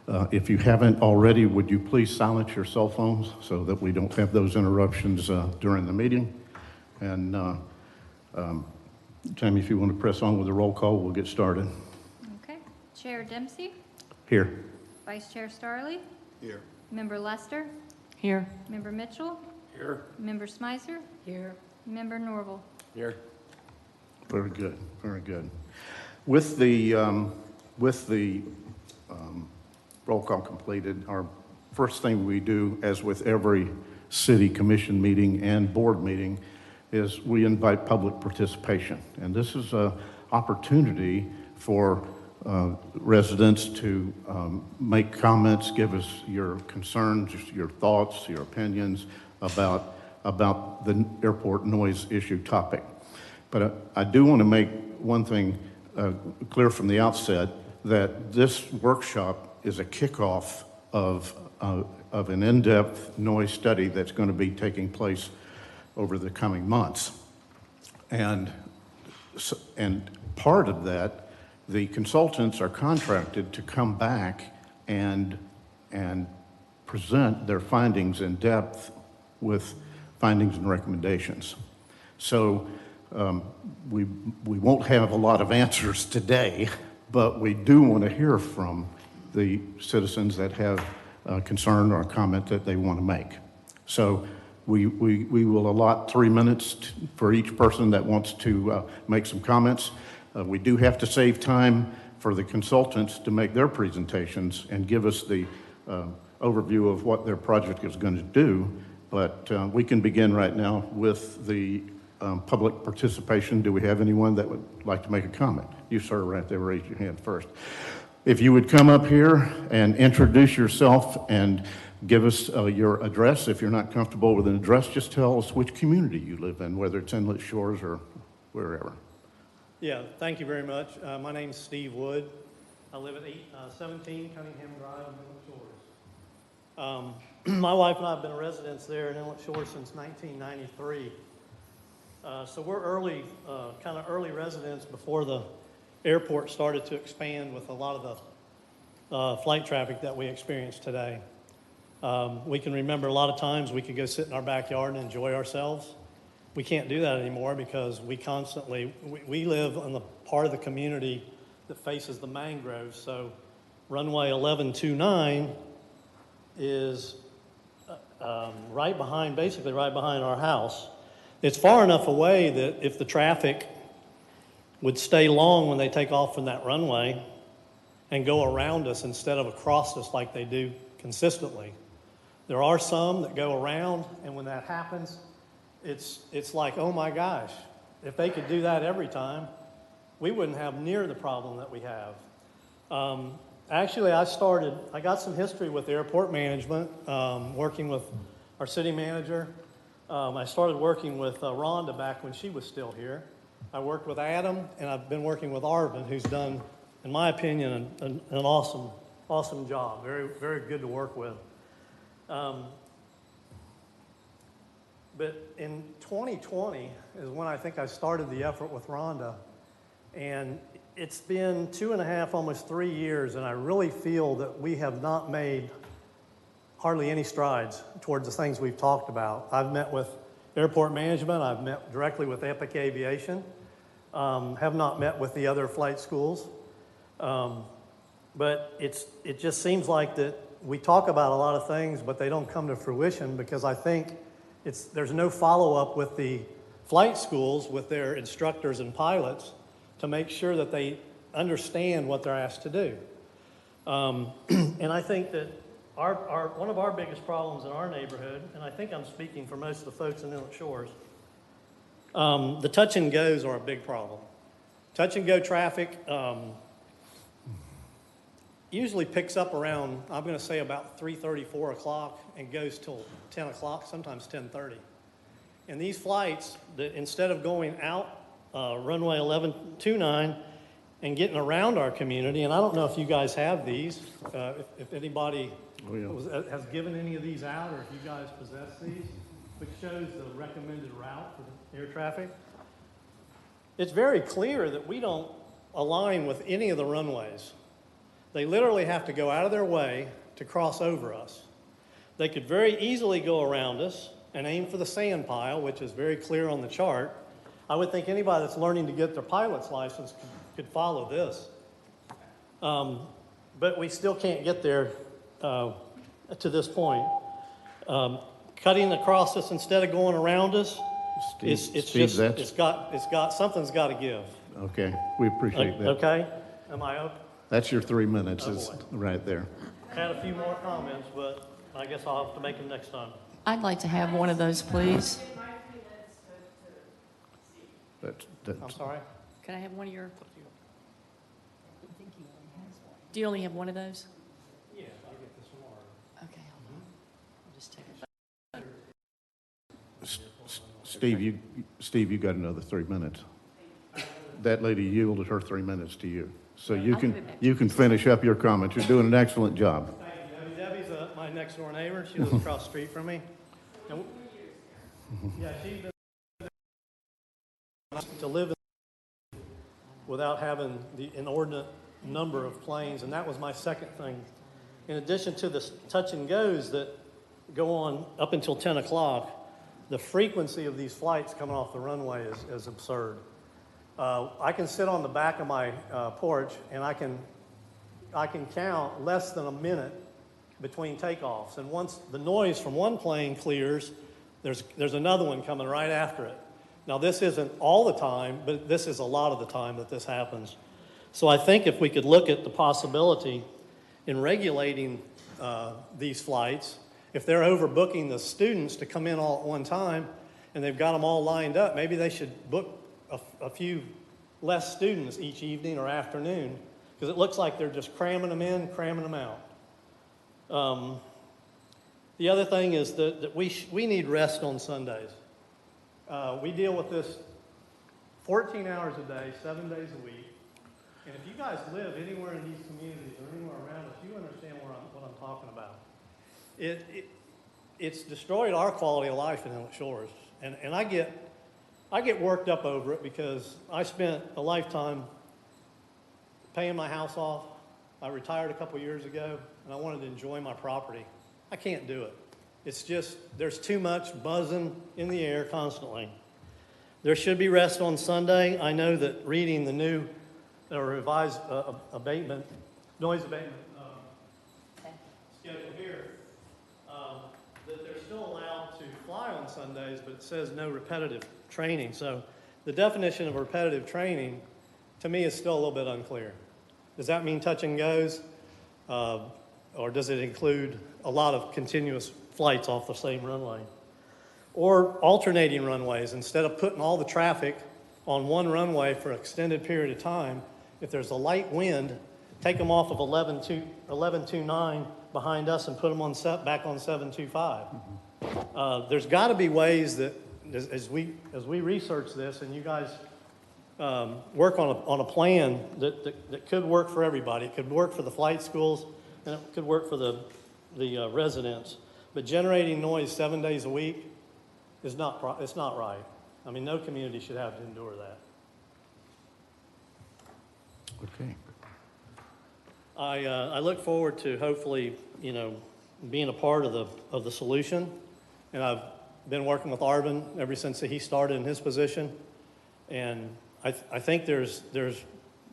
If you haven't already, would you please silence your cell phones so that we don't have those interruptions during the meeting? And Tammy, if you want to press on with the roll call, we'll get started. Okay. Chair Dempsey? Here. Vice Chair Starley? Here. Member Lester? Here. Member Mitchell? Here. Member Smyser? Here. Member Norval? Here. Very good, very good. With the roll call completed, our first thing we do, as with every city commission meeting and board meeting, is we invite public participation. And this is an opportunity for residents to make comments, give us your concerns, your thoughts, your opinions about the airport noise issue topic. But I do want to make one thing clear from the outset, that this workshop is a kickoff of an in-depth noise study that's going to be taking place over the coming months. And part of that, the consultants are contracted to come back and present their findings in depth with findings and recommendations. So we won't have a lot of answers today, but we do want to hear from the citizens that have a concern or a comment that they want to make. So we will allot 3 minutes for each person that wants to make some comments. We do have to save time for the consultants to make their presentations and give us the overview of what their project is going to do. But we can begin right now with the public participation. Do we have anyone that would like to make a comment? You, sir, right there, raise your hand first. If you would come up here and introduce yourself and give us your address. If you're not comfortable with an address, just tell us which community you live in, whether it's Inlet Shores or wherever. Yeah, thank you very much. My name's Steve Wood. I live at 17 Cunningham Drive in Inlet Shores. My wife and I have been residents there in Inlet Shores since 1993. So we're early, kind of early residents before the airport started to expand with a lot of the flight traffic that we experience today. We can remember a lot of times we could go sit in our backyard and enjoy ourselves. We can't do that anymore because we live on the part of the community that faces the mangroves. So runway 1129 is basically right behind our house. It's far enough away that if the traffic would stay long when they take off from that runway and go around us instead of across us like they do consistently. There are some that go around, and when that happens, it's like, oh my gosh, if they could do that every time, we wouldn't have near the problem that we have. Actually, I got some history with airport management, working with our city manager. I started working with Rhonda back when she was still here. I worked with Adam, and I've been working with Arvin, who's done, in my opinion, an awesome job. Very, very good to work with. But in 2020 is when I think I started the effort with Rhonda, and it's been 2.5, almost 3 years, and I really feel that we have not made hardly any strides towards the things we've talked about. I've met with airport management. I've met directly with Epic Aviation. Have not met with the other flight schools. But it just seems like that we talk about a lot of things, but they don't come to fruition because I think there's no follow-up with the flight schools, with their instructors and pilots, to make sure that they understand what they're asked to do. And I think that one of our biggest problems in our neighborhood, and I think I'm speaking for most of the folks in Inlet Shores, the touch and goes are a big problem. Touch and go traffic usually picks up around, I'm going to say about 3:30, 4 o'clock, and goes till 10 o'clock, sometimes 10:30. And these flights, instead of going out runway 1129 and getting around our community, and I don't know if you guys have these, if anybody has given any of these out, or if you guys possess these, which shows the recommended route for the air traffic. It's very clear that we don't align with any of the runways. They literally have to go out of their way to cross over us. They could very easily go around us and aim for the sand pile, which is very clear on the chart. I would think anybody that's learning to get their pilot's license could follow this. But we still can't get there to this point. Cutting across us instead of going around us, something's got to give. Okay, we appreciate that. Okay, am I okay? That's your 3 minutes, Oh, is boy. right there. Had a few more comments, but I guess I'll have to make them next time. I'd like to have one of those, please. I'm sorry? Could I have one of your? Do you only have one of those? Yeah, I'll get this tomorrow. Okay, hold on. I'll just take it. Steve, you got another 3 minutes. That lady yielded her 3 minutes to you. So you can finish up your comments. You're doing an excellent job. Thank you, Debbie. Debbie's my next door neighbor. She lives across the street from me. And yeah, she's been to live without having the inordinate number of planes, and that was my second thing. In addition to the touch and goes that go on up until 10 o'clock, the frequency of these flights coming off the runway is absurd. I can sit on the back of my porch and I can count less than a minute between takeoffs. And once the noise from one plane clears, there's another one coming right after it. Now, this isn't all the time, but this is a lot of the time that this happens. So I think if we could look at the possibility in regulating these flights, if they're overbooking the students to come in all at one time and they've got them all lined up, maybe they should book a few less students each evening or afternoon, because it looks like they're just cramming them in, cramming them out. The other thing is that we need rest on Sundays. We deal with this 14 hours a day, 7 days a week. And if you guys live anywhere in these communities or anywhere around us, you understand what I'm talking about. It's destroyed our quality of life in Inlet Shores. And I get worked up over it because I spent a lifetime paying my house off. I retired a couple years ago, and I wanted to enjoy my property. I can't do it. It's just, there's too much buzzing in the air constantly. There should be rest on Sunday. I know that reading the new or revised noise abatement schedule here, that they're still allowed to fly on Sundays, but it says no repetitive training. So the definition of repetitive training, to me, is still a little bit unclear. Does that mean touch and goes? Or does it include a lot of continuous flights off the same runway? Or alternating runways. Instead of putting all the traffic on one runway for an extended period of time, if there's a light wind, take them off of 1129 behind us and put them back on 725. There's got to be ways that, as we research this and you guys work on a plan that could work for everybody. It could work for the flight schools and it could work for the residents. But generating noise 7 days a week is not right. I mean, no community should have to endure that. Okay. I look forward to hopefully, being a part of the solution. And I've been working with Arvin ever since he started in his position. And I think there's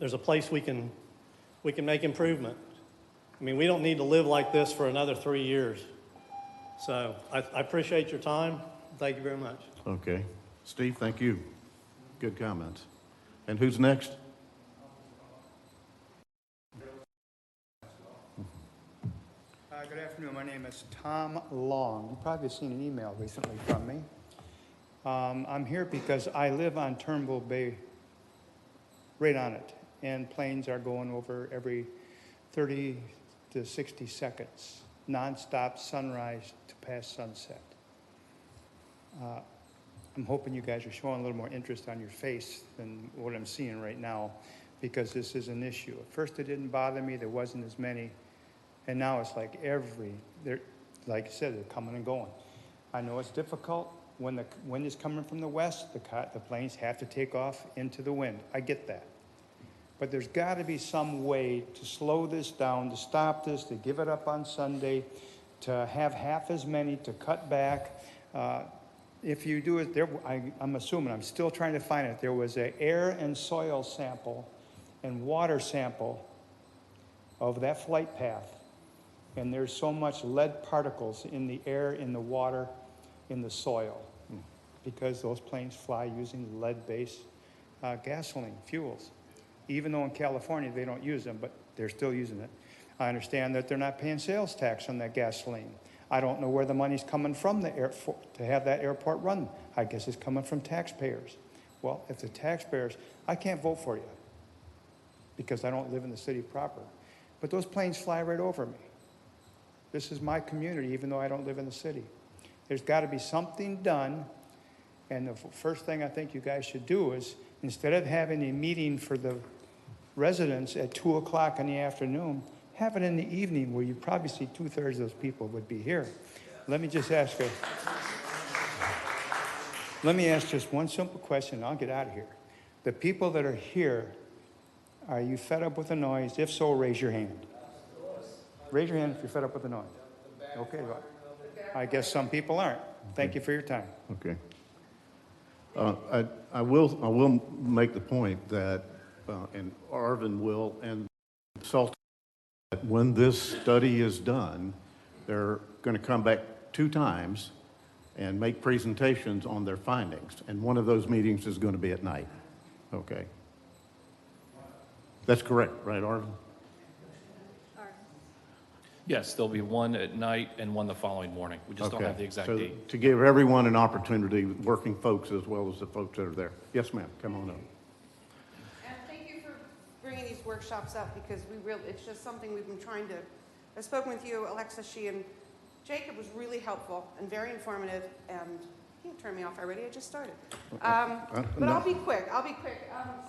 a place we can make improvement. I mean, we don't need to live like this for another 3 years. So I appreciate your time. Thank you very much. Okay. Steve, thank you. Good comments. And who's next? Good afternoon. My name is Tom Long. You've probably seen an email recently from me. I'm here because I live on Turnbull Bay, right on it, and planes are going over every 30 to 60 seconds, nonstop, sunrise to past sunset. I'm hoping you guys are showing a little more interest on your face than what I'm seeing right now, because this is an issue. At first it didn't bother me, there wasn't as many, and now it's like like I said, they're coming and going. I know it's difficult. When the wind is coming from the west, the planes have to take off into the wind. I get that. But there's got to be some way to slow this down, to stop this, to give it up on Sunday, to have half as many, to cut back. If you do it, I'm assuming, I'm still trying to find it, there was an air and soil sample and water sample of that flight path. And there's so much lead particles in the air, in the water, in the soil, because those planes fly using lead-based gasoline fuels. Even though in California they don't use them, but they're still using it. I understand that they're not paying sales tax on that gasoline. I don't know where the money's coming from to have that airport run. I guess it's coming from taxpayers. Well, if the taxpayers, I can't vote for you because I don't live in the city proper. But those planes fly right over me. This is my community, even though I don't live in the city. There's got to be something done. And the first thing I think you guys should do is, instead of having a meeting for the residents at 2 o'clock in the afternoon, have it in the evening where you probably see 2/3 of those people would be here. Let me ask just one simple question, and I'll get out of here. The people that are here, are you fed up with the noise? If so, raise your hand. Raise your hand if you're fed up with the noise. Okay, well, I guess some people aren't. Thank you for your time. Okay. I will make the point that, and Arvin will, and consult, that when this study is done, they're going to come back 2 times and make presentations on their findings. And one of those meetings is going to be at night. Okay. That's correct, right, Arvin? Yes, there'll be one at night and one the following morning. We just don't have the exact So date. to give everyone an opportunity, working folks as well as the folks that are there. Yes, ma'am, come on up. And thank you for bringing these workshops up, because it's just something we've been trying to, I've spoken with you, Alexa, and Jacob was really helpful and very informative, and you can't turn me off already, I just started. But no. I'll be quick.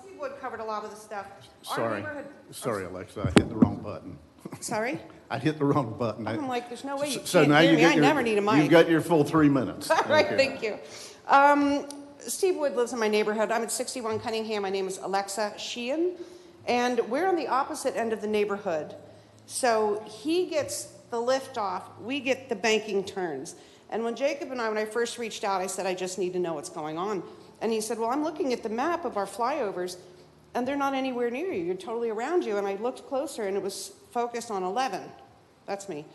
Steve Wood covered a lot of the stuff. Sorry, Alexa, I hit the wrong button. Sorry? I hit the wrong button. I'm like, there's no way you So can't now hear you me. get I your, never need a mic. You've got your full 3 minutes. All right, thank you. Steve Wood lives in my neighborhood. I'm at 61 Cunningham. My name is Alexa Sheehan, and we're on the opposite end of the neighborhood. So he gets the lift off, we get the banking turns. And when Jacob and when I first reached out, I said, I just need to know what's going on. And he said, well, I'm looking at the map of our flyovers, and they're not anywhere near you. You're totally around you. And I looked closer, and it was focused on 11. That's me.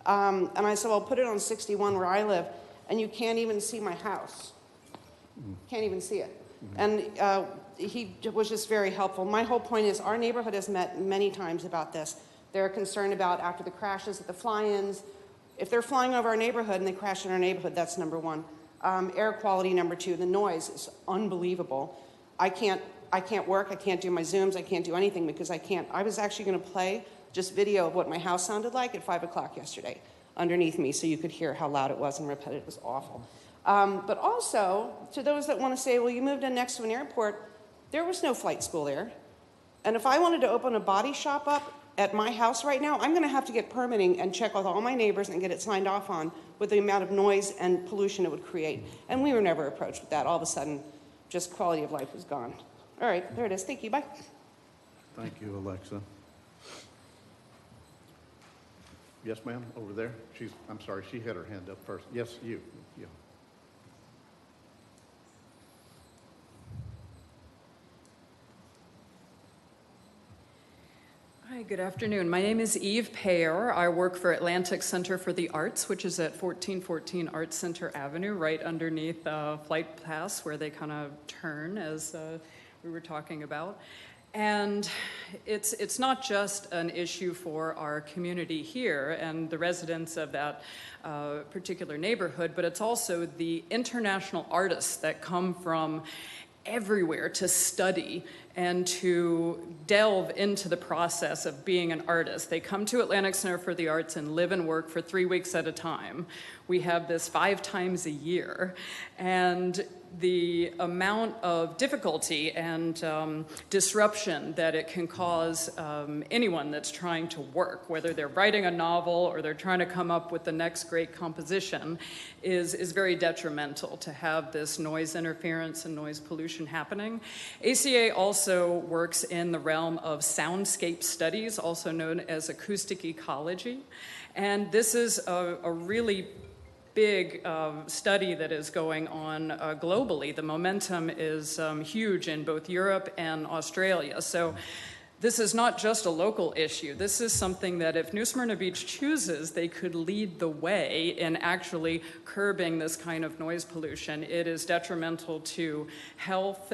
And I said, well, put it on 61 where I live, and you can't even see my house. Can't even see it. And he was just very helpful. My whole point is our neighborhood has met many times about this. They're concerned about after the crashes at the fly-ins. If they're flying over our neighborhood and they crash in our neighborhood, that's number one. Air quality, number two. The noise is unbelievable. I can't work, I can't do my Zooms, I can't do anything because I can't. I was actually going to play just video of what my house sounded like at 5 o'clock yesterday underneath me so you could hear how loud it was and repetitive. It was awful. But also, to those that want to say, well, you moved in next to an airport, there was no flight school there. And if I wanted to open a body shop up at my house right now, I'm going to have to get permitting and check with all my neighbors and get it signed off on with the amount of noise and pollution it would create. And we were never approached with that. All of a sudden, just quality of life was gone. All right, there it is. Thank you. Bye. Thank you, Alexa. Yes, ma'am, over there. I'm sorry, she had her hand up first. Yes, you. Yeah. Hi, good afternoon. My name is Eve Payer. I work for Atlantic Center for the Arts, which is at 1414 Arts Center Avenue, right underneath Flight Pass, where they kind of turn, as we were talking about. And it's not just an issue for our community here and the residents of that particular neighborhood, but it's also the international artists that come from everywhere to study and to delve into the process of being an artist. They come to Atlantic Center for the Arts and live and work for 3 weeks at a time. We have this 5 times a year, and the amount of difficulty and disruption that it can cause anyone that's trying to work, whether they're writing a novel or they're trying to come up with the next great composition, is very detrimental to have this noise interference and noise pollution happening. ACA also also works in the realm of soundscape studies, also known as acoustic ecology. And this is a really big study that is going on globally. The momentum is huge in both Europe and Australia. So this is not just a local issue. This is something that if New Smyrna Beach chooses, they could lead the way in actually curbing this kind of noise pollution. It is detrimental to health,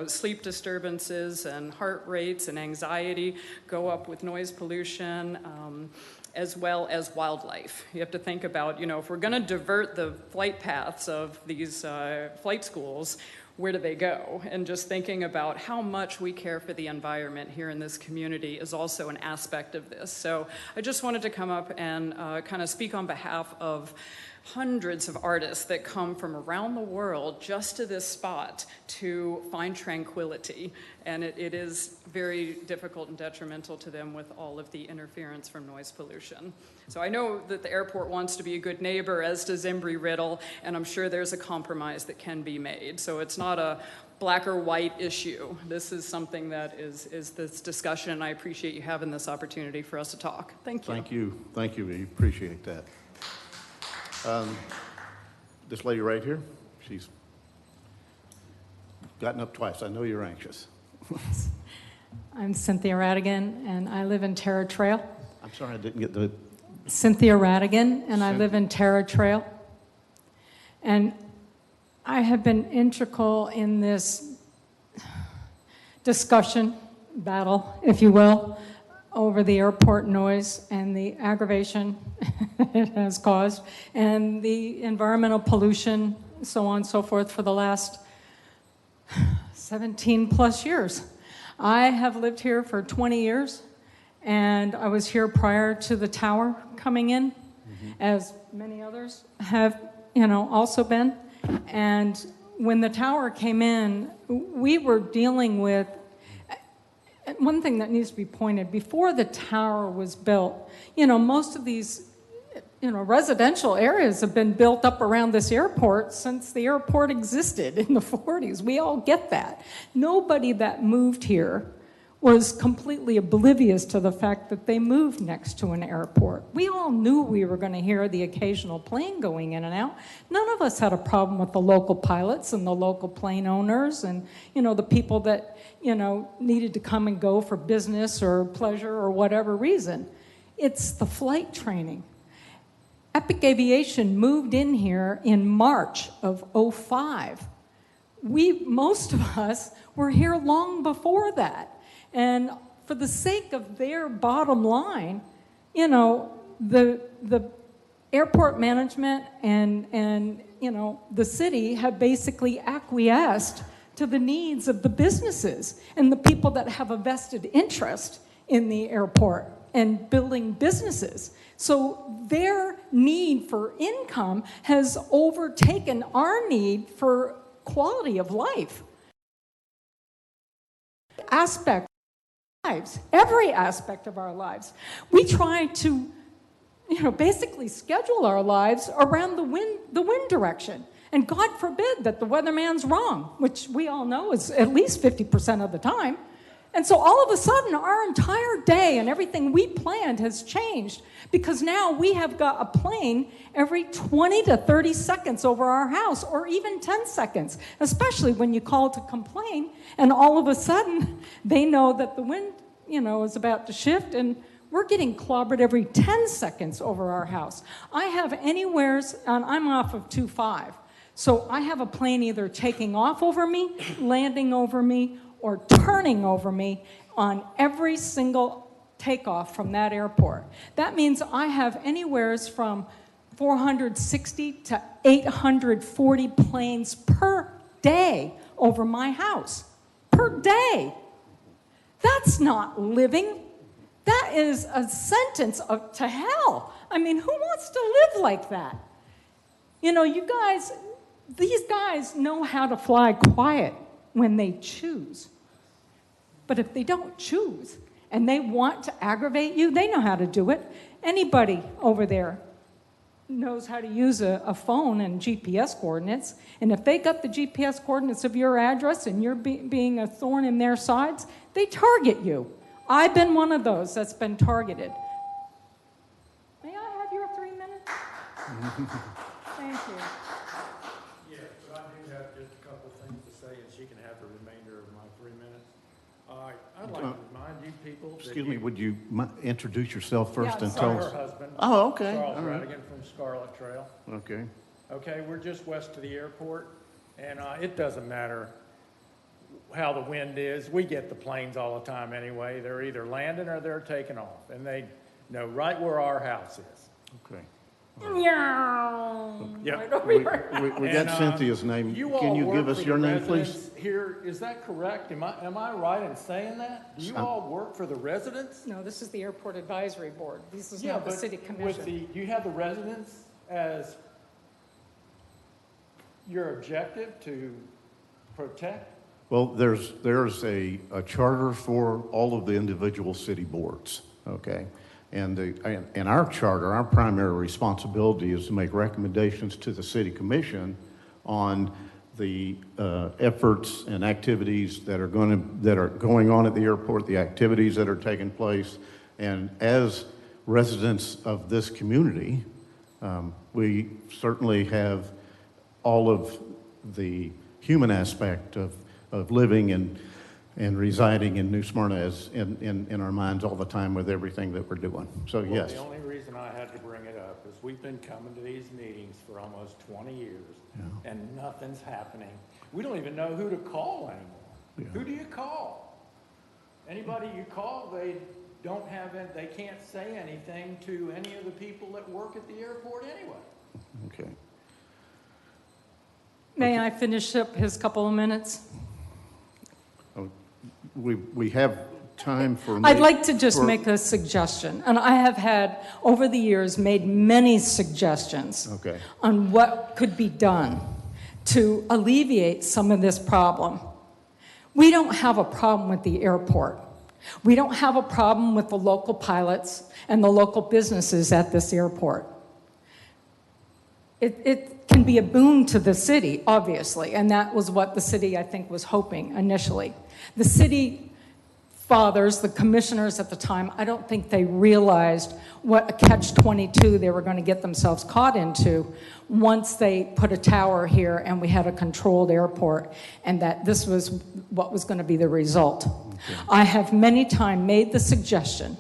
sleep disturbances and heart rates and anxiety go up with noise pollution. As well as wildlife. You have to think about, if we're going to divert the flight paths of these flight schools, where do they go? And just thinking about how much we care for the environment here in this community is also an aspect of this. So I just wanted to come up and kind of speak on behalf of hundreds of artists that come from around the world just to this spot to find tranquility. And it is very difficult and detrimental to them with all of the interference from noise pollution. So I know that the airport wants to be a good neighbor, as does Embry-Riddle, and I'm sure there's a compromise that can be made. So it's not a black or white issue. This is something that is this discussion, and I appreciate you having this opportunity for us to talk. Thank you. Thank you. Thank you. We appreciate that. This lady right here, she's gotten up twice. I know you're anxious. I'm Cynthia Radigan, and I live in Terra Trail. I'm sorry, I didn't get the... Cynthia Radigan, and I live in Terra Trail. And I have been integral in this discussion, battle, if you will, over the airport noise and the aggravation it has caused, and the environmental pollution, so on and so forth, for the last 17 plus years. I have lived here for 20 years, and I was here prior to the tower coming in, as many others have, also been. And when the tower came in, we were dealing with one thing that needs to be pointed. Before the tower was built, most of these residential areas have been built up around this airport since the airport existed in the 40s. We all get that. Nobody that moved here was completely oblivious to the fact that they moved next to an airport. We all knew we were going to hear the occasional plane going in and out. None of us had a problem with the local pilots and the local plane owners and, the people that, needed to come and go for business or pleasure or whatever reason. It's the flight training. Epic Aviation moved in here in March of '05. Most of us were here long before that. And for the sake of their bottom line, the airport management and the city have basically acquiesced to the needs of the businesses and the people that have a vested interest in the airport and building businesses. So their need for income has overtaken our need for quality of life. Aspect of our lives, every aspect of our lives. We try to, basically schedule our lives around the wind direction. And God forbid that the weatherman's wrong, which we all know is at least 50% of the time. And so all of a sudden, our entire day and everything we planned has changed because now we have got a plane every 20 to 30 seconds over our house, or even 10 seconds, especially when you call to complain, and all of a sudden, they know that the wind, is about to shift, and we're getting clobbered every 10 seconds over our house. I have anywheres, and I'm off of 2.5, so I have a plane either taking off over me, landing over me, or turning over me on every single takeoff from that airport. That means I have anywheres from 460 to 840 planes per day over my house. Per day. That's not living. That is a sentence to hell. I mean, who wants to live like that? These guys know how to fly quiet when they choose. But if they don't choose and they want to aggravate you, they know how to do it. Anybody over there knows how to use a phone and GPS coordinates, and if they got the GPS coordinates of your address and you're being a thorn in their sides, they target you. I've been one of those that's been targeted. May I have your 3 minutes? Thank you. Yeah, but I do have just a couple of things to say, and she can have the remainder of my 3 minutes. All right, I'd like to remind you people that Excuse me, would you introduce yourself first Yeah, and I'm tell her us? husband. Oh, okay, Charles all right. Radigan from Scarlet Trail. Okay. Okay, we're just west of the airport, and it doesn't matter how the wind is. We get the planes all the time anyway. They're either landing or they're taking off, and they know right where our house is. Okay. Meow. Yep. Right over We here. got Cynthia's name. You Can all you work give us for your the name, please? residents here, is that correct? Am I right in saying that? Do you all work for the residents? No, this is the Airport Advisory Board. This is Yeah, not the but city with commission. you have the residents as your objective to protect? Well, there's a charter for all of the individual city boards, okay? And in our charter, our primary responsibility is to make recommendations to the city commission on the efforts and activities that are going on at the airport, the activities that are taking place. And as residents of this community, we certainly have all of the human aspect of living and residing in New Smyrna as in our minds all the time with everything that we're doing. So, Well, yes. the only reason I had to bring it up is we've been coming to these meetings for almost 20 years, and nothing's happening. We don't even know who to call anymore. Yeah. Who do you call? Anybody you call, they can't say anything to any of the people that work at the airport anyway. Okay. May I finish up his couple of minutes? We have time for... I'd like to just make a suggestion, and I have had, over the years, made many suggestions Okay. on what could be done to alleviate some of this problem. We don't have a problem with the airport. We don't have a problem with the local pilots and the local businesses at this airport. It can be a boon to the city, obviously, and that was what the city, I think, was hoping initially. The city fathers, the commissioners at the time, I don't think they realized what a catch-22 they were going to get themselves caught into once they put a tower here and we had a controlled airport, and that this was what was going to be the result. Okay. I have many times made the suggestion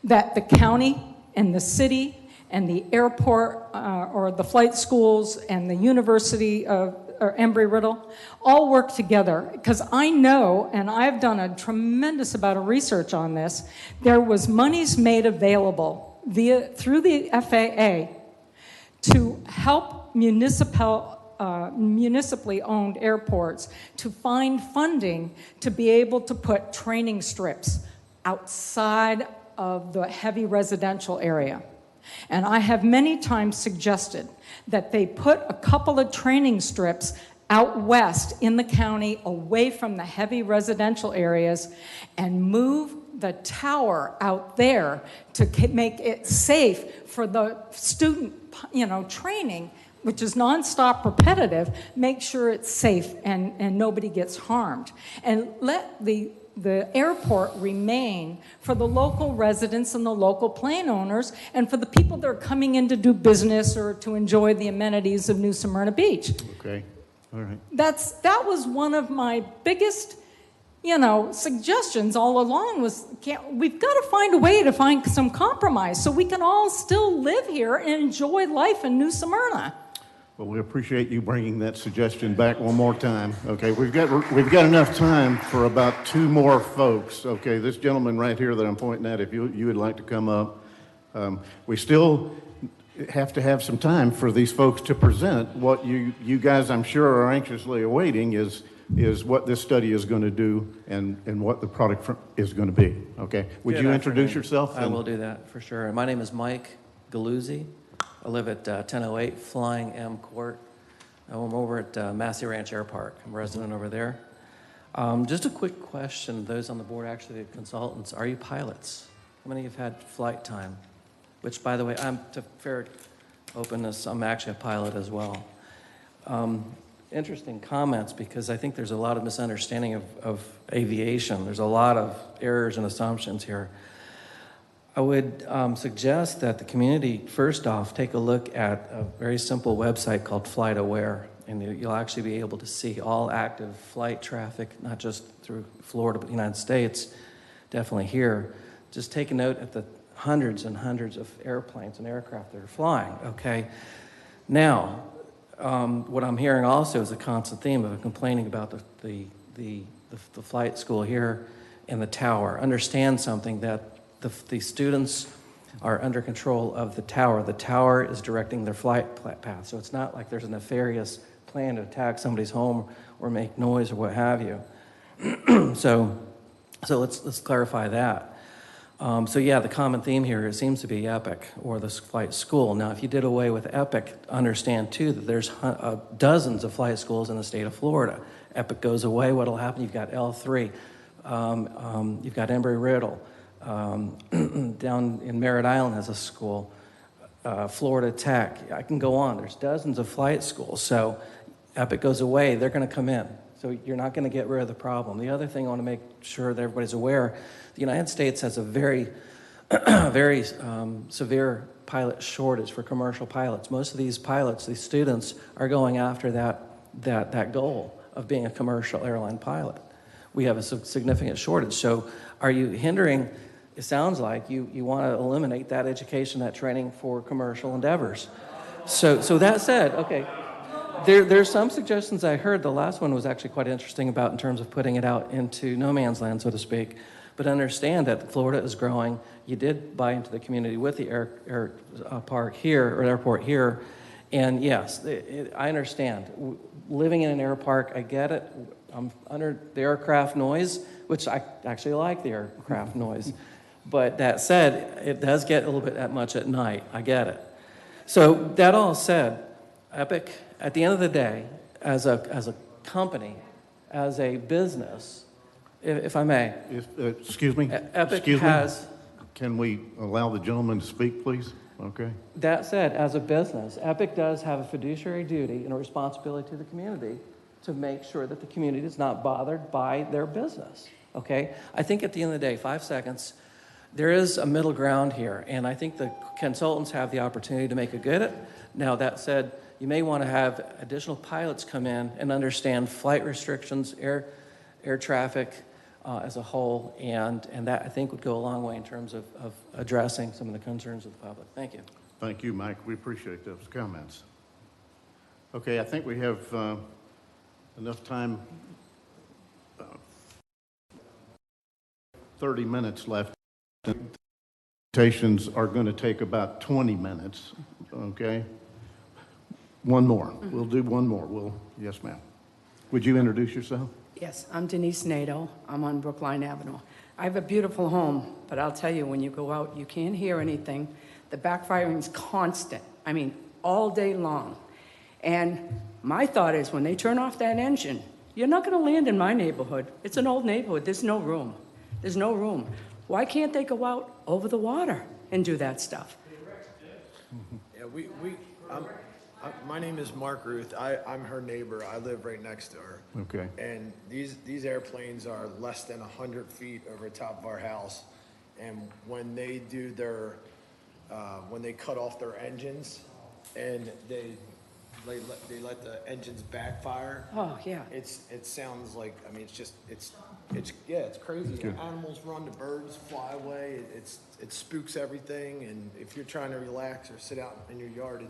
that the county and the city and the airport or the flight schools and the University of Embry-Riddle all work together, because I know, and I've done a tremendous amount of research on this, there was monies made available through the FAA to help municipally owned airports to find funding to be able to put training strips outside of the heavy residential area. And I have many times suggested that they put a couple of training strips out west in the county away from the heavy residential areas and move the tower out there to make it safe for the student, training, which is nonstop repetitive, make sure it's safe and nobody gets harmed. And let the airport remain for the local residents and the local plane owners and for the people that are coming in to do business or to enjoy the amenities of New Smyrna Beach. Okay, all right. That was one of my biggest, suggestions all along was we've got to find a way to find some compromise so we can all still live here and enjoy life in New Smyrna. Well, we appreciate you bringing that suggestion back one more time. Okay, we've got enough time for about two more folks. Okay, this gentleman right here that I'm pointing at, if you would like to come up. We still have to have some time for these folks to present what you guys, I'm sure, are anxiously awaiting is what this study is going to do and what the product is going to be. Okay, would you introduce yourself? I will do that for sure. My name is Mike Galuzzi. I live at 1008 Flying M Court. I'm over at Massey Ranch Air Park. I'm a resident over there. Just a quick question. Those on the board, actually, the consultants, are you pilots? How many have had flight time? Which, by the way, open this. I'm actually a pilot as well. Interesting comments, because I think there's a lot of misunderstanding of aviation. There's a lot of errors and assumptions here. I would suggest that the community, first off, take a look at a very simple website called Flight Aware, and you'll actually be able to see all active flight traffic, not just through Florida, but the United States, definitely here. Just take a note at the hundreds and hundreds of airplanes and aircraft that are flying, okay? Now, what I'm hearing also is a constant theme of complaining about the flight school here and the tower. Understand something, that the students are under control of the tower. The tower is directing their flight path, so it's not like there's a nefarious plan to attack somebody's home or make noise or what have you. So let's clarify that. So yeah, the common theme here, it seems to be Epic or the flight school. Now, if you did away with Epic, understand too that there's dozens of flight schools in the state of Florida. Epic goes away, what'll happen? You've got L3, you've got Embry-Riddle, down in Merritt Island has a school, Florida Tech. I can go on. There's dozens of flight schools. So Epic goes away, they're going to come in. So you're not going to get rid of the problem. The other thing I want to make sure that everybody's aware, the United States has a very, very severe pilot shortage for commercial pilots. Most of these pilots, these students, are going after that goal of being a commercial airline pilot. We have a significant shortage. So are you hindering, it sounds like you want to eliminate that education, that training for commercial endeavors. So that said, okay, there's some suggestions I heard. The last one was actually quite interesting about in terms of putting it out into no man's land, so to speak. But understand that Florida is growing. You did buy into the community with the park here, or airport here. And yes, I understand. Living in an air park, I get it. I'm under the aircraft noise, which I actually like the aircraft noise. But that said, it does get a little bit that much at night. I get it. So that all said, Epic, at the end of the day, as a company, as a business, if I may. Excuse me? Epic Excuse has... me? Can we allow the gentleman to speak, please? Okay. That said, as a business, Epic does have a fiduciary duty and a responsibility to the community to make sure that the community is not bothered by their business, okay? I think at the end of the day, 5 seconds, there is a middle ground here, and I think the consultants have the opportunity to make a good at it. Now, that said, you may want to have additional pilots come in and understand flight restrictions, air traffic as a whole, and that, I think, would go a long way in terms of addressing some of the concerns of the public. Thank you. Thank you, Mike. We appreciate those comments. Okay, I think we have enough time, 30 minutes left. Presentations are going to take about 20 minutes, okay? One more. We'll do one more. Yes, ma'am. Would you introduce yourself? Yes, I'm Denise Nato. I'm on Brookline Avenue. I have a beautiful home, but I'll tell you, when you go out, you can't hear anything. The backfiring is constant. I mean, all day long. And my thought is, when they turn off that engine, you're not going to land in my neighborhood. It's an old neighborhood. There's no room. There's no room. Why can't they go out over the water and do that stuff? Yeah, my name is Mark Ruth. I'm her neighbor. I live right next to her. Okay. And these airplanes are less than 100 feet over the top of our house. And when they do when they cut off their engines and they let the engines backfire. Oh, yeah. It sounds like, I mean, it's crazy. The animals run, the birds fly away. It spooks everything. And if you're trying to relax or sit out in your yard,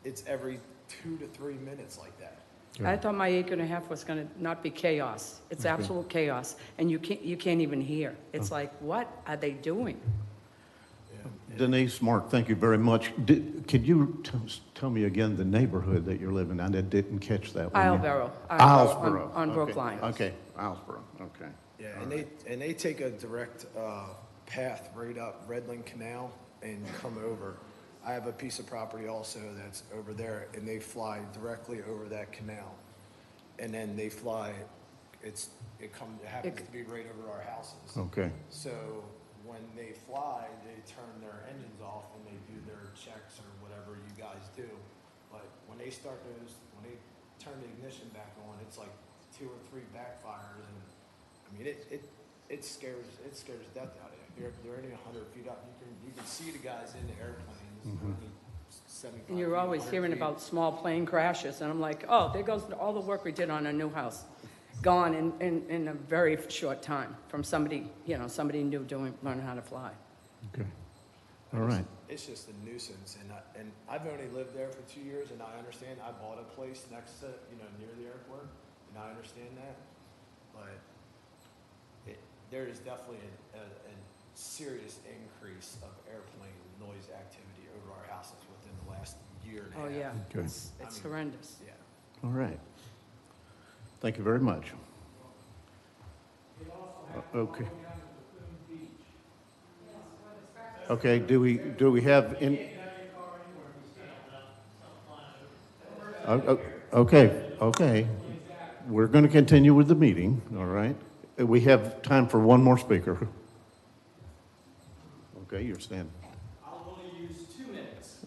it's every 2 to 3 minutes like that. I thought my acre and a half was going to not be chaos. It's absolute chaos. And you can't even hear. It's like, what are they doing? Denise, Mark, thank you very much. Could you tell me again the neighborhood that you're living in? I didn't catch that one. Islesboro. On Brookline. Okay, Islesboro, okay. Yeah, and they take a direct path right up Redland Canal and come over. I have a piece of property also that's over there, and they fly directly over that canal. And then they fly, it happens to be right over our houses. Okay. So when they fly, they turn their engines off and they do their checks or whatever you guys do. But when they when they turn the ignition back on, it's like 2 or 3 backfires, and I mean it scares death out of you. They're only 100 feet up. You can see the guys in the airplanes. Only 75 And you're feet, always 100 hearing feet. about small plane crashes, and I'm like, oh, there goes all the work we did on our new house. Gone in a very short time from somebody, somebody new learning how to fly. Okay. All right. It's just a nuisance, and I've only lived there for 2 years, and I understand. I bought a place next to, near the airport, and I understand that. But there is definitely a serious increase of airplane noise activity over our houses within the last year and a half. Oh, yeah. Okay. It's horrendous. Yeah. All right. Thank you very much. Okay. Okay, do we have in? Okay. We're going to continue with the meeting, all right? We have time for one more speaker. Okay, you're standing. I'll only use 2 minutes.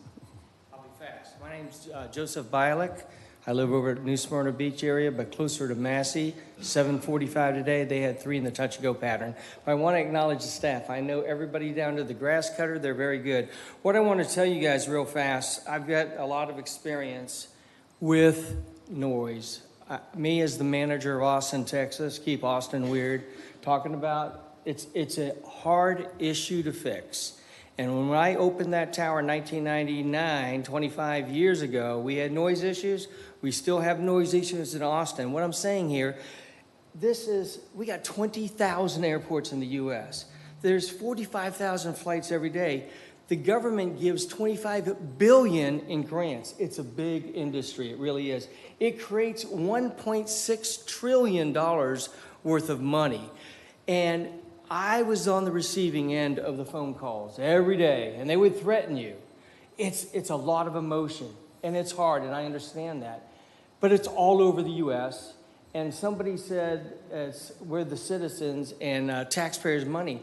I'll be fast. My name's Joseph Bialik. I live over at New Smyrna Beach area, but closer to Massey. 7:45 today. They had 3 in the touch-and-go pattern. But I want to acknowledge the staff. I know everybody down to the grass cutter. They're very good. What I want to tell you guys real fast, I've got a lot of experience with noise. Me as the manager of Austin, Texas, keep Austin weird, talking about it's a hard issue to fix. And when I opened that tower in 1999, 25 years ago, we had noise issues. We still have noise issues in Austin. What I'm saying here, we got 20,000 airports in the U.S. There's 45,000 flights every day. The government gives $25 billion in grants. It's a big industry, it really is. It creates $1.6 trillion worth of money. And I was on the receiving end of the phone calls every day, and they would threaten you. It's a lot of emotion, and it's hard, and I understand that. But it's all over the U.S., and somebody said, we're the citizens and taxpayers' money.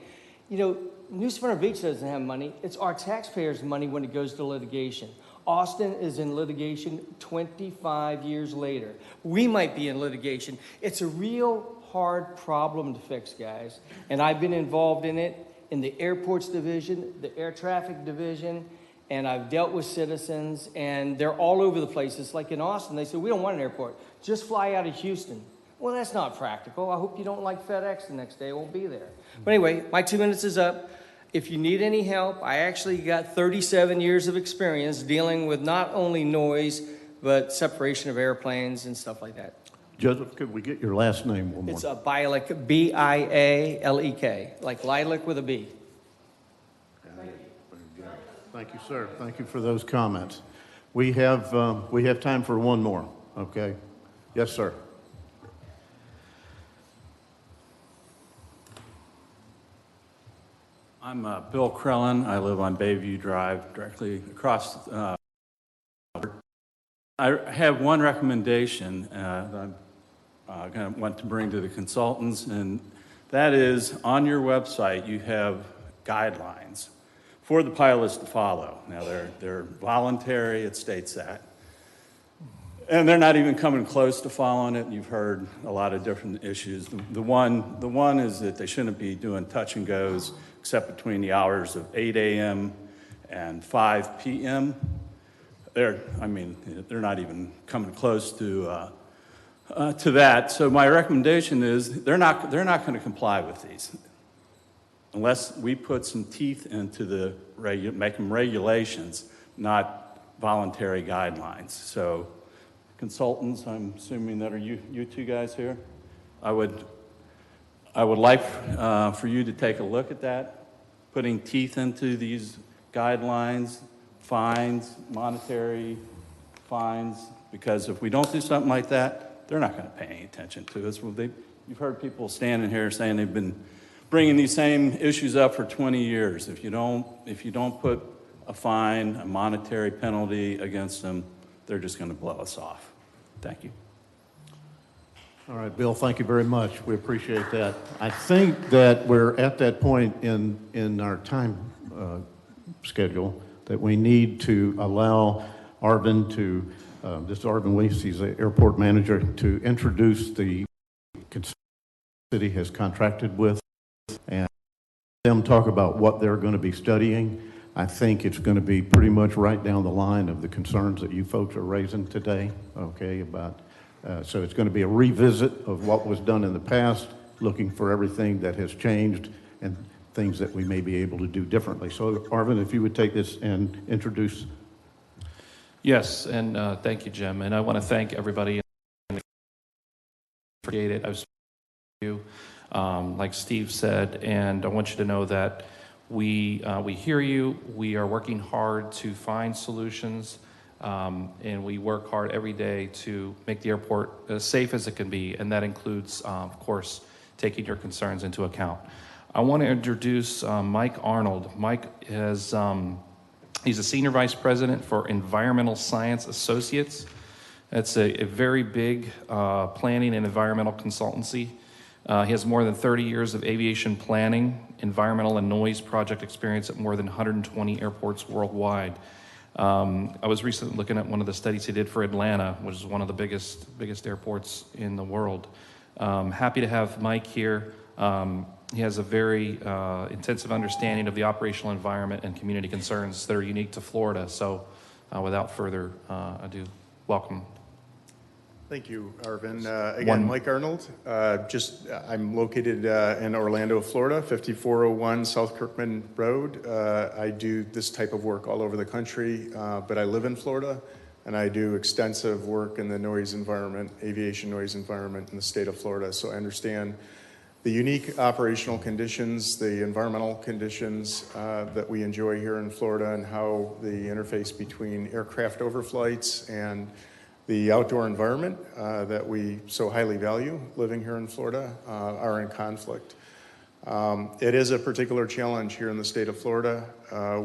New Smyrna Beach doesn't have money. It's our taxpayers' money when it goes to litigation. Austin is in litigation 25 years later. We might be in litigation. It's a real hard problem to fix, guys. And I've been involved in it in the airports division, the air traffic division, and I've dealt with citizens, and they're all over the place. It's like in Austin, they say, we don't want an airport. Just fly out of Houston. Well, that's not practical. I hope you don't like FedEx the next day. It won't be there. But anyway, my 2 minutes is up. If you need any help, I actually got 37 years of experience dealing with not only noise, but separation of airplanes and stuff like that. Joseph, could we get your last name one more? It's a Bialik, B-I-A-L-E-K, like lilac with a B. Thank you, sir. Thank you for those comments. We have time for one more, okay? Yes, sir. I'm Bill Krellin. I live on Bayview Drive, directly across. I have one recommendation that I'm going to want to bring to the consultants, and that is on your website you have guidelines for the pilots to follow. Now they're voluntary. It states that. And they're not even coming close to following it. You've heard a lot of different issues. The one is that they shouldn't be doing touch and goes except between the hours of 8 a.m. and 5 p.m. They're not even coming close to that. So my recommendation is they're not going to comply with these unless we put some teeth into make them regulations, not voluntary guidelines. So consultants, I'm assuming that are you two guys here. I would like for you to take a look at that, putting teeth into these guidelines, fines, monetary fines, because if we don't do something like that, they're not going to pay any attention to us. You've heard people standing here saying they've been bringing these same issues up for 20 years. If you don't put a fine, a monetary penalty against them, they're just going to blow us off. Thank you. All right, Bill, thank you very much. We appreciate that. I think that we're at that point in our time schedule that we need to allow Arvin to, this is Arvin Weiss, he's the airport manager, to introduce the city has contracted with and them talk about what they're going to be studying. I think it's going to be pretty much right down the line of the concerns that you folks are raising today, okay, about, so it's going to be a revisit of what was done in the past, looking for everything that has changed and things that we may be able to do differently. So Arvin, if you would take this and introduce. Yes, and thank you, Jim. And I want to thank everybody. Appreciate it. I was you, like Steve said, and I want you to know that we hear you. We are working hard to find solutions, and we work hard every day to make the airport as safe as it can be, and that includes, of course, taking your concerns into account. I want to introduce Mike Arnold. Mike has, he's a Senior Vice President for Environmental Science Associates. That's a very big planning and environmental consultancy. He has more than 30 years of aviation planning, environmental and noise project experience at more than 120 airports worldwide. I was recently looking at one of the studies he did for Atlanta, which is one of the biggest airports in the world. Happy to have Mike here. He has a very intensive understanding of the operational environment and community concerns that are unique to Florida. So without further ado, welcome. Thank you, Arvin. Again, Mike Arnold. I'm located in Orlando, Florida, 5401 South Kirkman Road. I do this type of work all over the country, but I live in Florida, and I do extensive work in the noise environment, aviation noise environment in the state of Florida. So I understand the unique operational conditions, the environmental conditions that we enjoy here in Florida, and how the interface between aircraft overflights and the outdoor environment that we so highly value living here in Florida are in conflict. It is a particular challenge here in the state of Florida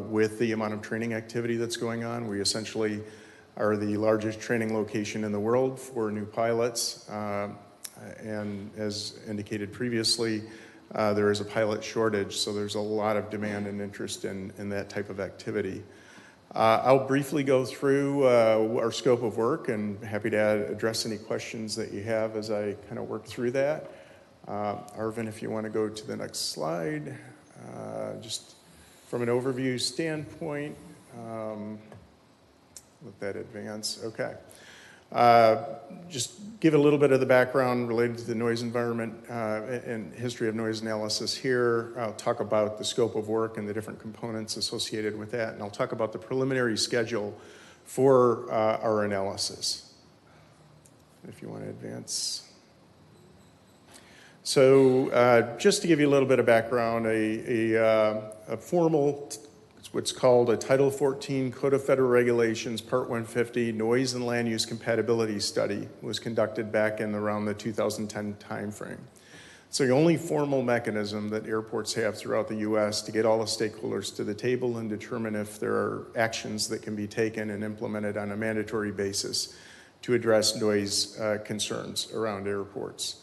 with the amount of training activity that's going on. We essentially are the largest training location in the world for new pilots. And as indicated previously, there is a pilot shortage, so there's a lot of demand and interest in that type of activity. I'll briefly go through our scope of work, and happy to address any questions that you have as I kind of work through that. Arvin, if you want to go to the next slide, just from an overview standpoint, let that advance. Okay. Just give a little bit of the background related to the noise environment and history of noise analysis here. I'll talk about the scope of work and the different components associated with that, and I'll talk about the preliminary schedule for our analysis. If you want to advance. So just to give you a little bit of background, a formal, what's called a Title 14 Code of Federal Regulations, Part 150, Noise and Land Use Compatibility Study was conducted back in around the 2010 timeframe. So the only formal mechanism that airports have throughout the U.S. to get all the stakeholders to the table and determine if there are actions that can be taken and implemented on a mandatory basis to address noise concerns around airports.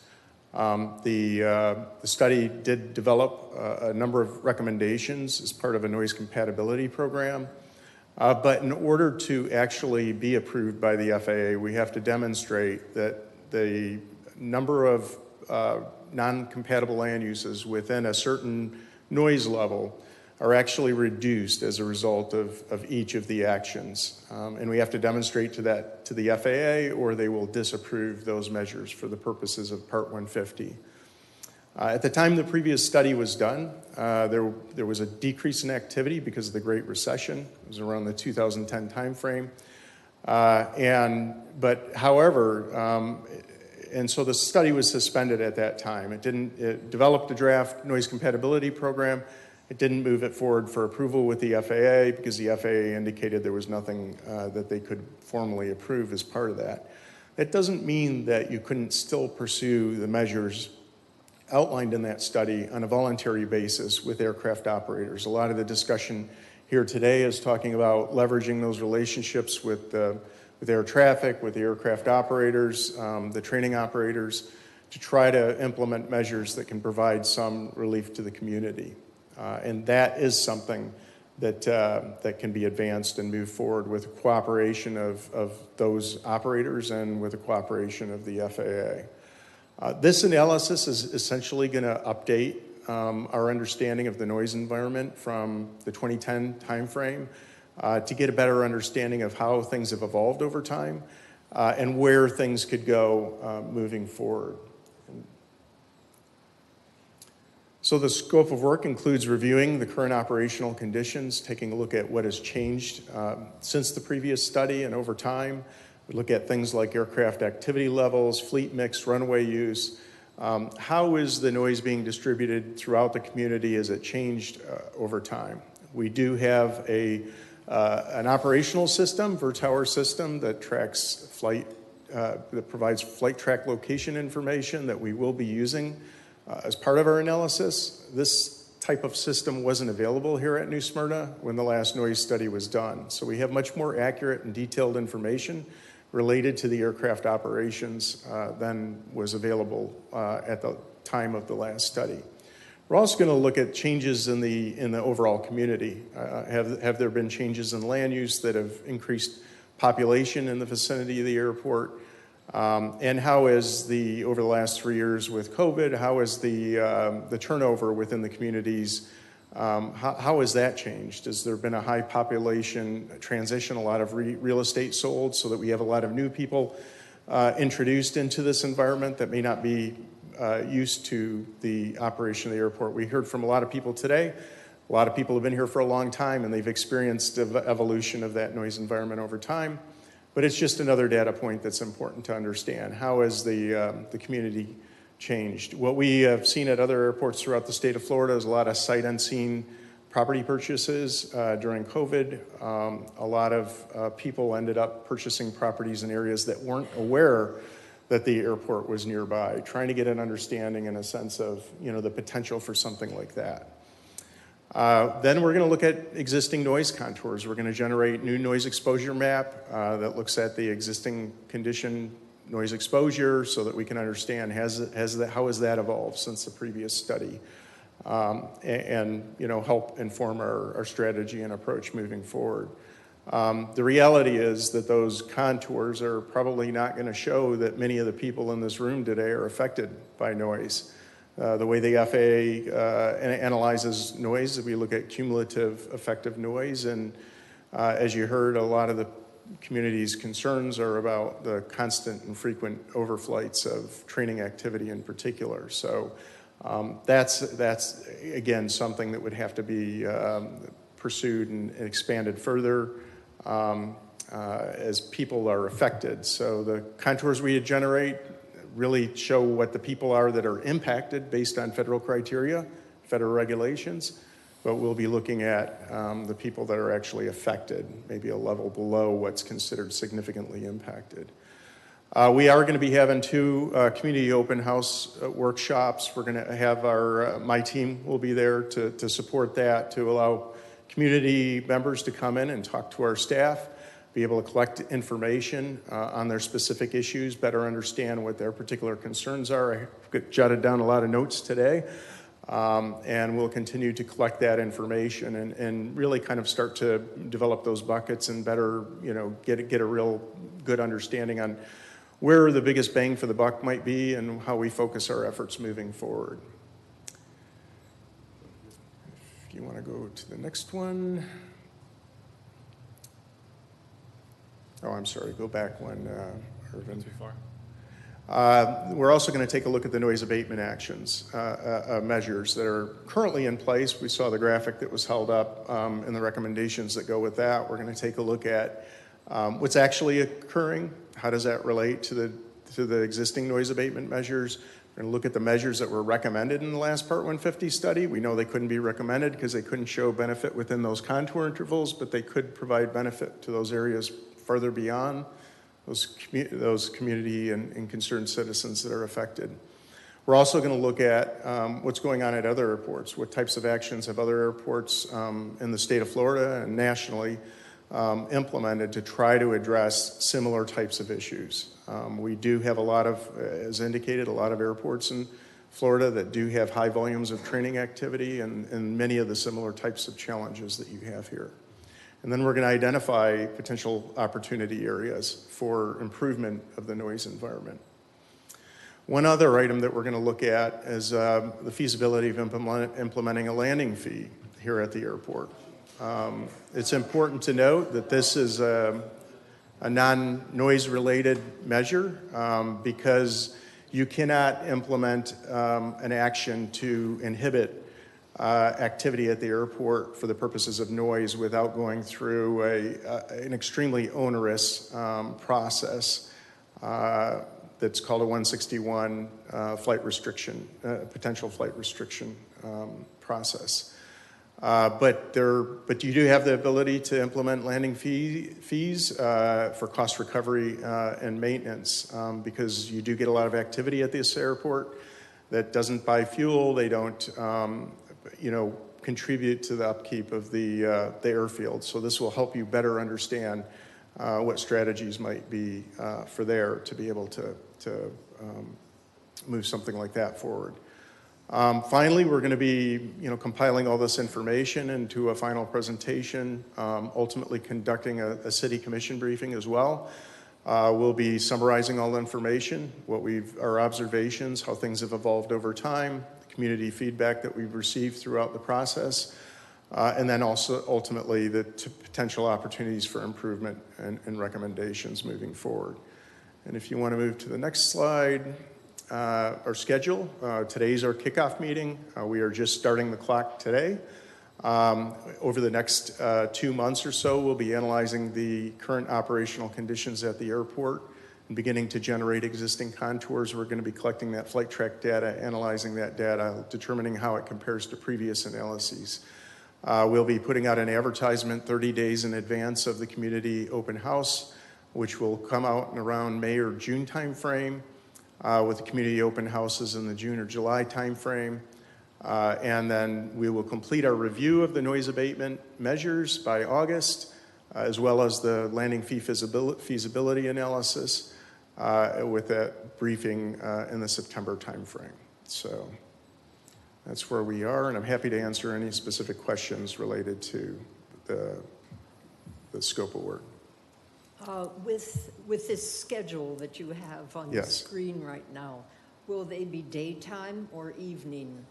The study did develop a number of recommendations as part of a noise compatibility program, but in order to actually be approved by the FAA, we have to demonstrate that the number of non-compatible land uses within a certain noise level are actually reduced as a result of each of the actions. And we have to demonstrate to the FAA, or they will disapprove those measures for the purposes of Part 150. At the time the previous study was done, there was a decrease in activity because of the Great Recession. It was around the 2010 timeframe. And so the study was suspended at that time. It developed a draft noise compatibility program. It didn't move it forward for approval with the FAA because the FAA indicated there was nothing that they could formally approve as part of that. That doesn't mean that you couldn't still pursue the measures outlined in that study on a voluntary basis with aircraft operators. A lot of the discussion here today is talking about leveraging those relationships with air traffic, with the aircraft operators, the training operators, to try to implement measures that can provide some relief to the community. And that is something that can be advanced and moved forward with the cooperation of those operators and with the cooperation of the FAA. This analysis is essentially going to update our understanding of the noise environment from the 2010 timeframe to get a better understanding of how things have evolved over time and where things could go moving forward. So the scope of work includes reviewing the current operational conditions, taking a look at what has changed since the previous study and over time. We look at things like aircraft activity levels, fleet mix, runway use. How is the noise being distributed throughout the community? Has it changed over time? We do have an operational system, VirTower system, that tracks flight, that provides flight track location information that we will be using as part of our analysis. This type of system wasn't available here at New Smyrna when the last noise study was done. So we have much more accurate and detailed information related to the aircraft operations than was available at the time of the last study. We're also going to look at changes in the overall community. Have there been changes in land use that have increased population in the vicinity of the airport? And how is over the last 3 years with COVID, how is the turnover within the communities, how has that changed? Has there been a high population transition, a lot of real estate sold so that we have a lot of new people introduced into this environment that may not be used to the operation of the airport? We heard from a lot of people today. A lot of people have been here for a long time and they've experienced the evolution of that noise environment over time. But it's just another data point that's important to understand. How has the community changed? What we have seen at other airports throughout the state of Florida is a lot of sight unseen property purchases during COVID. A lot of people ended up purchasing properties in areas that weren't aware that the airport was nearby, trying to get an understanding and a sense of the potential for something like that. Then we're going to look at existing noise contours. We're going to generate new noise exposure map that looks at the existing condition noise exposure so that we can understand how has that evolved since the previous study and help inform our strategy and approach moving forward. The reality is that those contours are probably not going to show that many of the people in this room today are affected by noise. The way the FAA analyzes noise, we look at cumulative effective noise, and as you heard, a lot of the community's concerns are about the constant and frequent overflights of training activity in particular. So that's again something that would have to be pursued and expanded further as people are affected. So the contours we generate really show what the people are that are impacted based on federal criteria, federal regulations, but we'll be looking at the people that are actually affected, maybe a level below what's considered significantly impacted. We are going to be having 2 community open house workshops. We're going to have my team will be there to support that, to allow community members to come in and talk to our staff, be able to collect information on their specific issues, better understand what their particular concerns are. I've jotted down a lot of notes today, and we'll continue to collect that information and really kind of start to develop those buckets and better, get a real good understanding on where the biggest bang for the buck might be and how we focus our efforts moving forward. If you want to go to the next one. Oh, I'm sorry, go back one, Irvin. Too far. We're also going to take a look at the noise abatement actions, measures that are currently in place. We saw the graphic that was held up and the recommendations that go with that. We're going to take a look at what's actually occurring. How does that relate to the existing noise abatement measures? We're going to look at the measures that were recommended in the last Part 150 study. We know they couldn't be recommended because they couldn't show benefit within those contour intervals, but they could provide benefit to those areas further beyond those community and concerned citizens that are affected. We're also going to look at what's going on at other airports. What types of actions have other airports in the state of Florida and nationally implemented to try to address similar types of issues. We do have a lot of, as indicated, a lot of airports in Florida that do have high volumes of training activity and many of the similar types of challenges that you have here. And then we're going to identify potential opportunity areas for improvement of the noise environment. One other item that we're going to look at is the feasibility of implementing a landing fee here at the airport. It's important to note that this is a non-noise related measure because you cannot implement an action to inhibit activity at the airport for the purposes of noise without going through an extremely onerous process that's called a 161 flight restriction, potential flight restriction process. But you do have the ability to implement landing fees for cost recovery and maintenance because you do get a lot of activity at this airport that doesn't buy fuel. They don't, contribute to the upkeep of the airfield. So this will help you better understand what strategies might be for there to be able to move something like that forward. Finally, we're going to be, compiling all this information into a final presentation, ultimately conducting a city commission briefing as well. We'll be summarizing all the information, our observations, how things have evolved over time, the community feedback that we've received throughout the process, and then also ultimately the potential opportunities for improvement and recommendations moving forward. And if you want to move to the next slide, our schedule. Today's our kickoff meeting. We are just starting the clock today. Over the next 2 months or so, we'll be analyzing the current operational conditions at the airport and beginning to generate existing contours. We're going to be collecting that flight track data, analyzing that data, determining how it compares to previous analyses. We'll be putting out an advertisement 30 days in advance of the community open house, which will come out in around May or June timeframe, with the community open houses in the June or July timeframe. And then we will complete our review of the noise abatement measures by August, as well as the landing fee feasibility analysis with that briefing in the September timeframe. So that's where we are, and I'm happy to answer any specific questions related to the scope of work. With this schedule that you have on the screen right now, will they be daytime or evening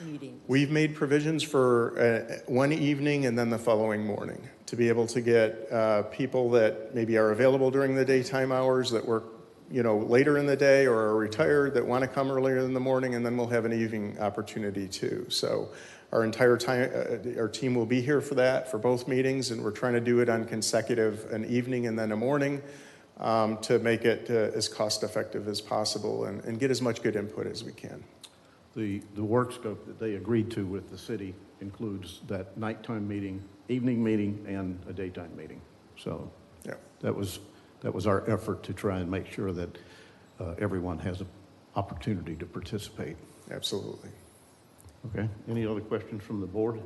meetings? We've made provisions for one evening and then the following morning to be able to get people that maybe are available during the daytime hours that work, later in the day or are retired that want to come earlier in the morning, and then we'll have an evening opportunity too. So our entire time, our team will be here for that, for both meetings, and we're trying to do it on consecutive, an evening and then a morning, to make it as cost effective as possible and get as much good input as we can. The work scope that they agreed to with the city includes that nighttime meeting, evening meeting, and a daytime meeting. So that was our effort to try and make sure that everyone has an opportunity to participate. Absolutely. Okay. Any other questions from the board?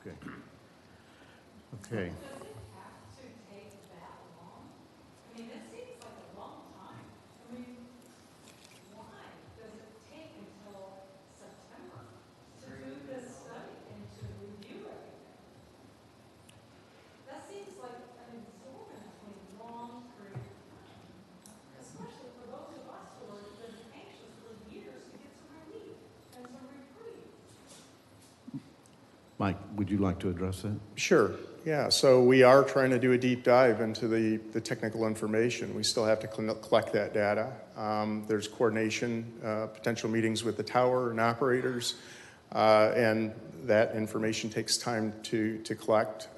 Okay. Okay. Mike, would you like to address that? Sure. Yeah. So we are trying to do a deep dive into the technical information. We still have to collect that data. There's coordination, potential meetings with the tower and operators, and that information takes time to collect.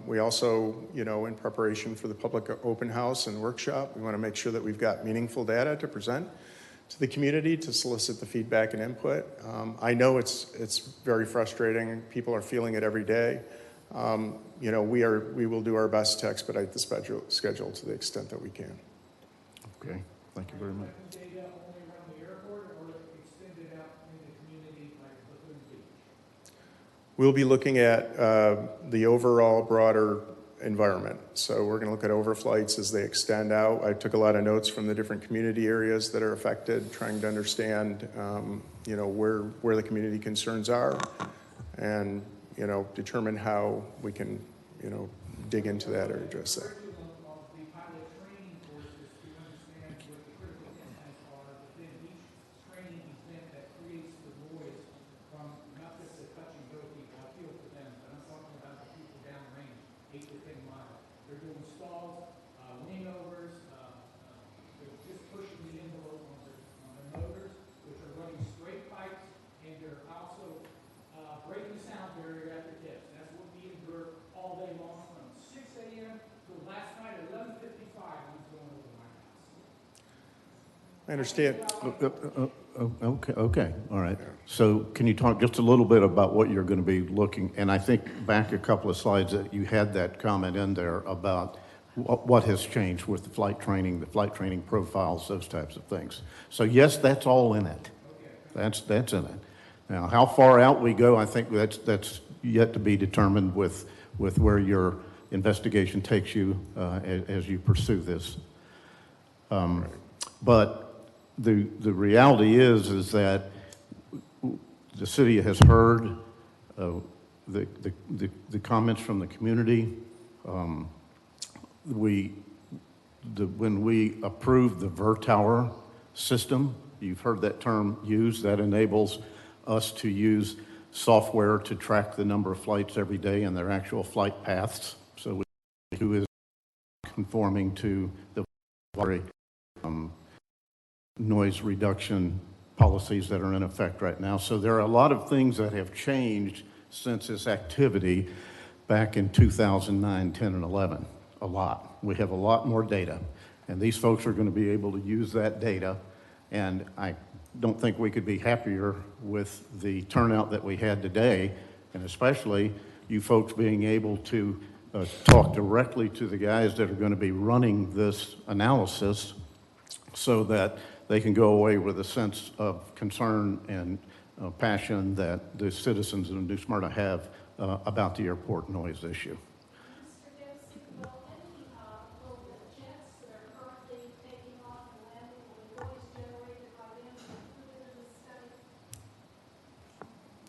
We also, in preparation for the public open house and workshop, we want to make sure that we've got meaningful data to present to the community to solicit the feedback and input. I know it's very frustrating. People are feeling it every day. We will do our best to expedite the schedule to the extent that we can. Okay, thank you very much. We'll be looking at the overall broader environment. So we're going to look at overflights as they extend out. I took a lot of notes from the different community areas that are affected, trying to understand, where the community concerns are, and determine how we can, dig into that or address that. I understand. Okay, all right. So can you talk just a little bit about what you're going to be looking, and I think back a couple of slides that you had that comment in there about what has changed with the flight training profiles, those types of things. So yes, that's all in it. That's in it. Now, how far out we go, I think that's yet to be determined with where your investigation takes you as you pursue this. But the reality is that the city has heard the comments from the community. When we approved the VerTower system, you've heard that term used, that enables us to use software to track the number of flights every day and their actual flight paths. So who is conforming to the noise reduction policies that are in effect right now. So there are a lot of things that have changed since this activity back in 2009, 10, and 11. A lot. We have a lot more data, and these folks are going to be able to use that data, and I don't think we could be happier with the turnout that we had today, and especially you folks being able to talk directly to the guys that are going to be running this analysis so that they can go away with a sense of concern and passion that the citizens of New Smyrna have about the airport noise issue.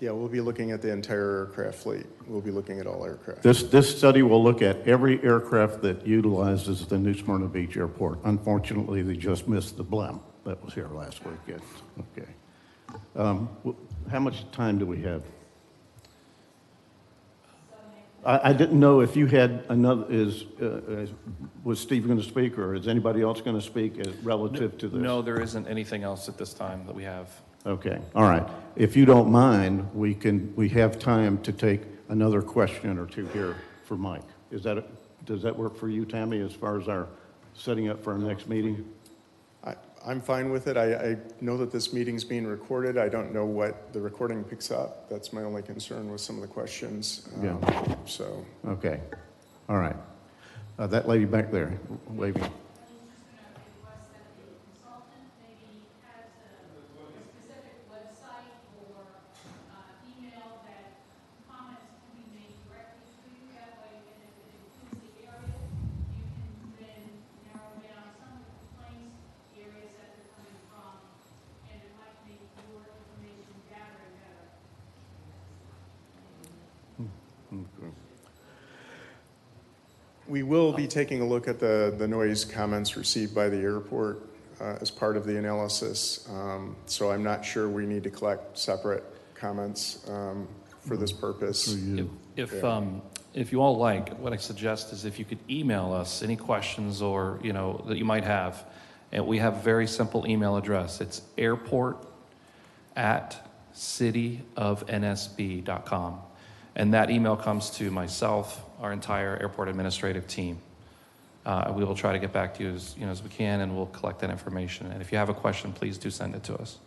Yeah, we'll be looking at the entire aircraft fleet. We'll be looking at all aircraft. This study will look at every aircraft that utilizes the New Smyrna Beach Airport. Unfortunately, they just missed the blimp that was here last weekend. Okay. How much time do we have? I didn't know if you had another, was Steve going to speak, or is anybody else going to speak relative to this? No, there isn't anything else at this time that we have. Okay, all right. If you don't mind, we have time to take another question or two here for Mike. Does that work for you, Tammy, as far as our setting up for our next meeting? I'm fine with it. I know that this meeting's being recorded. I don't know what the recording picks up. That's my only concern with some of the questions. Yeah. So. Okay, all right. That lady back there, waving. We will be taking a look at the noise comments received by the airport as part of the analysis. So I'm not sure we need to collect separate comments for this purpose. If you all like, what I suggest is if you could email us any questions or that you might have, and we have a very simple email address. It's airport@cityofnsb.com. And that email comes to myself, our entire airport administrative team. We will try to get back to you as we can, and we'll collect that information. And if you have a question, please do send it to us.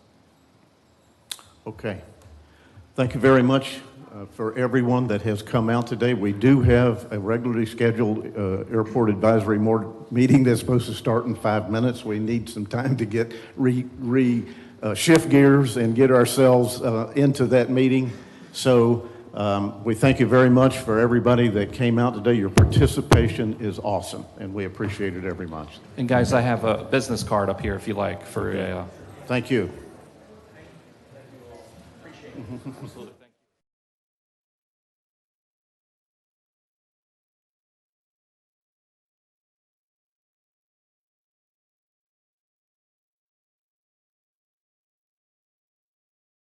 Okay. Thank you very much for everyone that has come out today. We do have a regularly scheduled airport advisory meeting that's supposed to start in 5 minutes. We need some time to get shift gears and get ourselves into that meeting. So We thank you very much for everybody that came out today. Your participation is awesome, and we appreciate it very much. And guys, I have a business card up here if you like for a. Thank you. Absolutely.